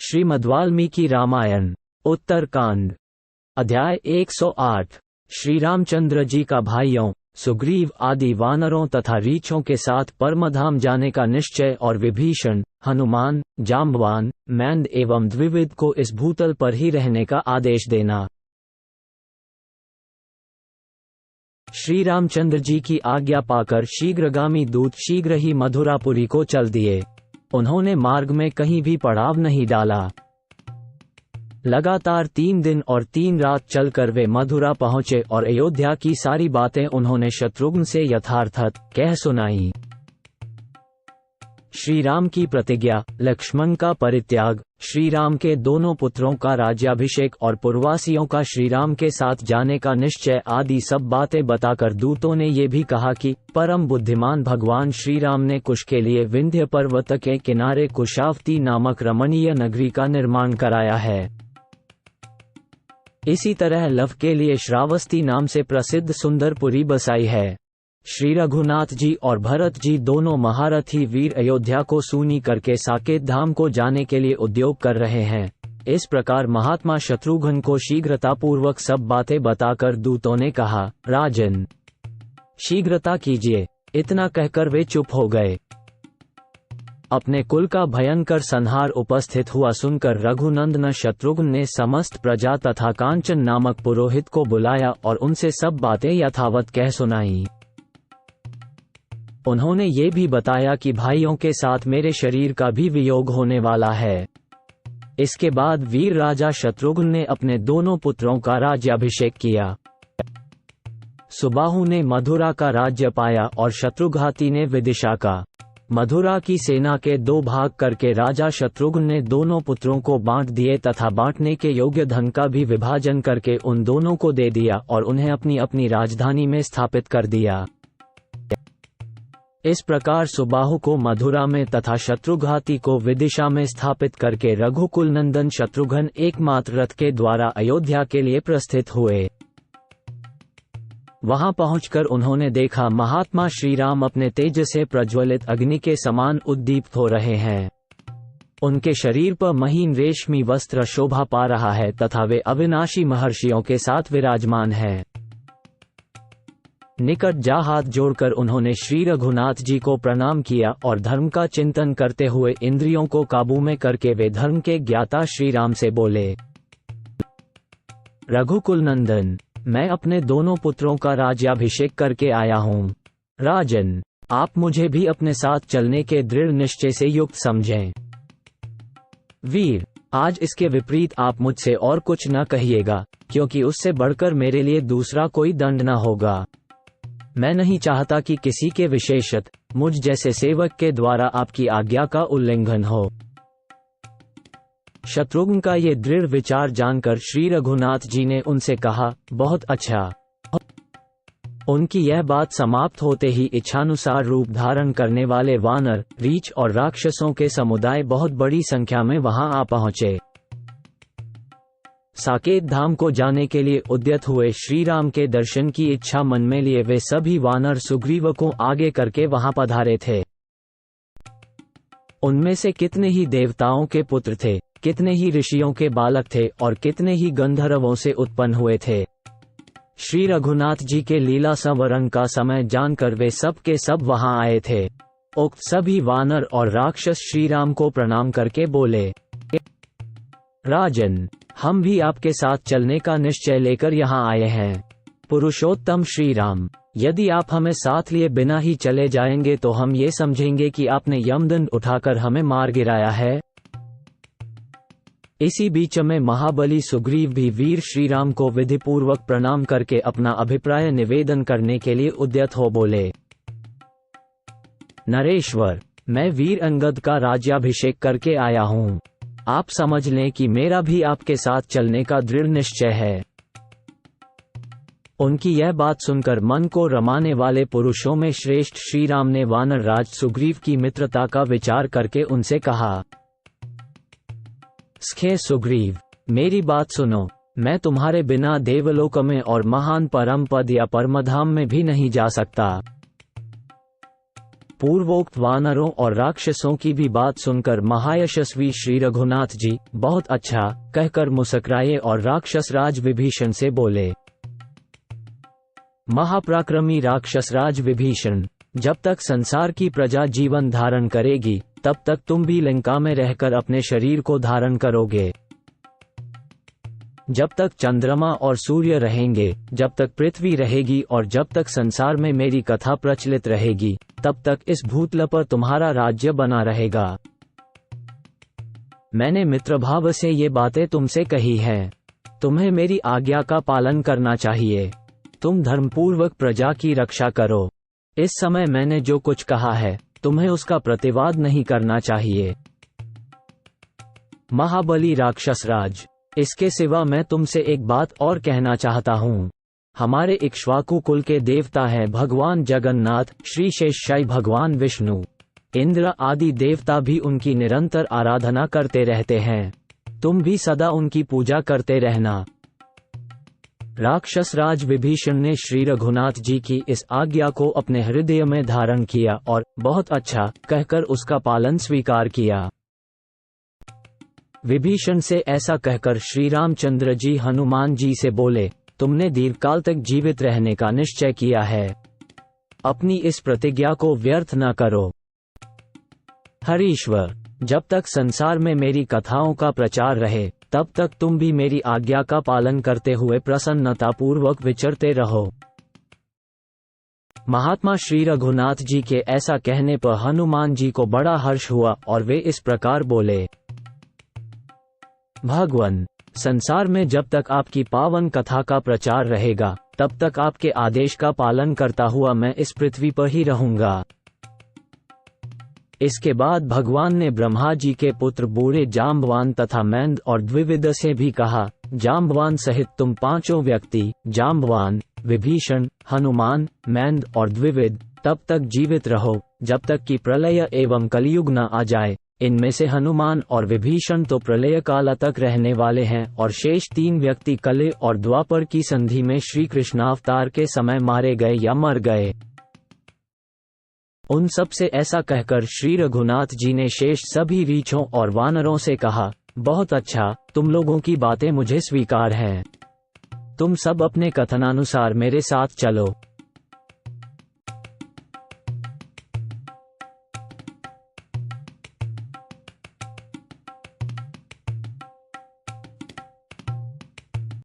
श्रीमद्वाल्मीकि रामायण उत्तरकांड अध्याय 108। श्री रामचंद्र जी का भाइयों सुग्रीव आदि वानरों तथा रीछों के साथ परमधाम जाने का निश्चय और विभीषण, हनुमान, जाम्बवान, मैंद एवं द्विविद को इस भूतल पर ही रहने का आदेश देना। श्री रामचंद्र जी की आज्ञा पाकर शीघ्रगामी दूत शीघ्र ही मथुरापुरी को चल दिए। उन्होंने मार्ग में कहीं भी पड़ाव नहीं डाला। लगातार 3 दिन और 3 रात चलकर वे मथुरा पहुंचे और अयोध्या की सारी बातें उन्होंने शत्रुघ्न से यथार्थत कह सुनाई। श्री राम की प्रतिज्ञा, लक्ष्मण का परित्याग, श्री राम के दोनों पुत्रों का राज्याभिषेक और पूर्ववासियों का श्री राम के साथ जाने का निश्चय आदि सब बातें बताकर दूतों ने ये भी कहा कि परम बुद्धिमान भगवान श्री राम ने कुश के लिए विंध्य पर्वत के किनारे कुशावती नामक रमणीय नगरी का निर्माण कराया है। इसी तरह लव के लिए श्रावस्ती नाम से प्रसिद्ध सुंदरपुरी बसाई है। श्री रघुनाथ जी और भरत जी दोनों महारथी वीर अयोध्या को सूनी करके साकेत धाम को जाने के लिए उद्योग कर रहे हैं। इस प्रकार महात्मा शत्रुघ्न को शीघ्रतापूर्वक सब बातें बताकर दूतों ने कहा, राजन शीघ्रता कीजिए। इतना कहकर वे चुप हो गए। अपने कुल का भयंकर संहार उपस्थित हुआ सुनकर रघुनंदन शत्रुघ्न ने समस्त प्रजा तथा कांचन नामक पुरोहित को बुलाया और उनसे सब बातें यथावत कह सुनाई। उन्होंने ये भी बताया कि भाइयों के साथ मेरे शरीर का भी वियोग होने वाला है। इसके बाद वीर राजा शत्रुघ्न ने अपने दोनों पुत्रों का राज्याभिषेक किया। सुबाहु ने मथुरा का राज्य पाया और शत्रुघाती ने विदिशा का। मथुरा की सेना के 2 भाग करके राजा शत्रुघ्न ने दोनों पुत्रों को बांट दिए तथा बांटने के योग्य धन का भी विभाजन करके उन दोनों को दे दिया और उन्हें अपनी अपनी राजधानी में स्थापित कर दिया। इस प्रकार सुबाहु को मथुरा में तथा शत्रुघाती को विदिशा में स्थापित करके रघुकुल नंदन शत्रुघ्न एकमात्र रथ के द्वारा अयोध्या के लिए प्रस्थित हुए। वहां पहुंचकर उन्होंने देखा महात्मा श्री राम अपने तेज से प्रज्वलित अग्नि के समान उद्दीप्त हो रहे हैं। उनके शरीर पर महीन रेशमी वस्त्र शोभा पा रहा है तथा वे अविनाशी महर्षियों के साथ विराजमान हैं। निकट जा हाथ जोड़कर उन्होंने श्री रघुनाथ जी को प्रणाम किया और धर्म का चिंतन करते हुए इंद्रियों को काबू में करके वे धर्म के ज्ञाता श्री राम से बोले, रघुकुल नंदन, मैं अपने दोनों पुत्रों का राज्याभिषेक करके आया हूँ। राजन, आप मुझे भी अपने साथ चलने के दृढ़ निश्चय से युक्त समझें। वीर, आज इसके विपरीत आप मुझसे और कुछ न कहिएगा, क्योंकि उससे बढ़कर मेरे लिए दूसरा कोई दंड न होगा। मैं नहीं चाहता कि किसी के विशेषत मुझ जैसे सेवक के द्वारा आपकी आज्ञा का उल्लंघन हो। शत्रुघ्न का ये दृढ़ विचार जानकर श्री रघुनाथ जी ने उनसे कहा, बहुत अच्छा। उनकी यह बात समाप्त होते ही इच्छानुसार रूप धारण करने वाले वानर, रीछ और राक्षसों के समुदाय बहुत बड़ी संख्या में वहां आ पहुंचे। साकेत धाम को जाने के लिए उद्यत हुए श्री राम के दर्शन की इच्छा मन में लिए वे सभी वानर सुग्रीव को आगे करके वहां पधारे थे। उनमें से कितने ही देवताओं के पुत्र थे, कितने ही ऋषियों के बालक थे और कितने ही गंधर्वों से उत्पन्न हुए थे। श्री रघुनाथ जी के लीला संवरण का समय जानकर वे सब के सब वहां आए थे। उक्त सभी वानर और राक्षस श्री राम को प्रणाम करके बोले, राजन, हम भी आपके साथ चलने का निश्चय लेकर यहाँ आए हैं। पुरुषोत्तम श्री राम, यदि आप हमें साथ लिए बिना ही चले जाएंगे तो हम ये समझेंगे कि आपने यमदंड उठाकर हमें मार गिराया है। इसी बीच में महाबली सुग्रीव भी वीर श्री राम को विधिपूर्वक प्रणाम करके अपना अभिप्राय निवेदन करने के लिए उद्यत हो बोले, नरेश्वर, मैं वीर अंगद का राज्याभिषेक करके आया हूँ। आप समझ लें कि मेरा भी आपके साथ चलने का दृढ़ निश्चय है। उनकी यह बात सुनकर मन को रमाने वाले पुरुषों में श्रेष्ठ श्री राम ने वानर राज सुग्रीव की मित्रता का विचार करके उनसे कहा, सखे सुग्रीव, मेरी बात सुनो। मैं तुम्हारे बिना देवलोक में और महान परम पद या परमधाम में भी नहीं जा सकता। पूर्वोक्त वानरों और राक्षसों की भी बात सुनकर महायशस्वी श्री रघुनाथ जी बहुत अच्छा कहकर मुस्कुराए और राक्षस राज विभीषण से बोले, महापराक्रमी राक्षस राज विभीषण, जब तक संसार की प्रजा जीवन धारण करेगी तब तक तुम भी लंका में रहकर अपने शरीर को धारण करोगे। जब तक चंद्रमा और सूर्य रहेंगे, जब तक पृथ्वी रहेगी और जब तक संसार में मेरी कथा प्रचलित रहेगी, तब तक इस भूतल पर तुम्हारा राज्य बना रहेगा। मैंने मित्रभाव से ये बातें तुमसे कही हैं। तुम्हें मेरी आज्ञा का पालन करना चाहिए। तुम धर्मपूर्वक प्रजा की रक्षा करो। इस समय मैंने जो कुछ कहा है तुम्हें उसका प्रतिवाद नहीं करना चाहिए। महाबली राक्षस राज, इसके सिवा मैं तुमसे एक बात और कहना चाहता हूँ। हमारे इक्ष्वाकु कुल के देवता हैं भगवान जगन्नाथ, श्री शेषशायी भगवान विष्णु, इंद्र आदि देवता भी उनकी निरंतर आराधना करते रहते हैं। तुम भी सदा उनकी पूजा करते रहना। राक्षस राज विभीषण ने श्री रघुनाथ जी की इस आज्ञा को अपने हृदय में धारण किया और बहुत अच्छा कहकर उसका पालन स्वीकार किया। विभीषण से ऐसा कहकर श्री रामचंद्र जी हनुमान जी से बोले, तुमने दीर्घकाल तक जीवित रहने का निश्चय किया है। अपनी इस प्रतिज्ञा को व्यर्थ न करो। हरीश्वर, जब तक संसार में मेरी कथाओं का प्रचार रहे तब तक तुम भी मेरी आज्ञा का पालन करते हुए प्रसन्नतापूर्वक विचरते रहो। महात्मा श्री रघुनाथ जी के ऐसा कहने पर हनुमान जी को बड़ा हर्ष हुआ और वे इस प्रकार बोले, भगवान, संसार में जब तक आपकी पावन कथा का प्रचार रहेगा तब तक आपके आदेश का पालन करता हुआ मैं इस पृथ्वी पर ही रहूंगा। इसके बाद भगवान ने ब्रह्मा जी के पुत्र बूढ़े जाम्बवान तथा मैंद और द्विविद से भी कहा, जाम्बवान सहित तुम पांचों व्यक्ति जाम्बवान, विभीषण, हनुमान, मैंद और द्विविद तब तक जीवित रहो जब तक कि प्रलय एवं कलयुग न आ जाए। इनमें से हनुमान और विभीषण तो प्रलय काल तक रहने वाले हैं और शेष 3 व्यक्ति कले और द्वापर की संधि में श्री कृष्णावतार के समय मारे गए या मर गए। उन सब से ऐसा कहकर श्री रघुनाथ जी ने शेष सभी रीछों और वानरों से कहा, बहुत अच्छा, तुम लोगों की बातें मुझे स्वीकार हैं। तुम सब अपने कथनानुसार मेरे साथ चलो।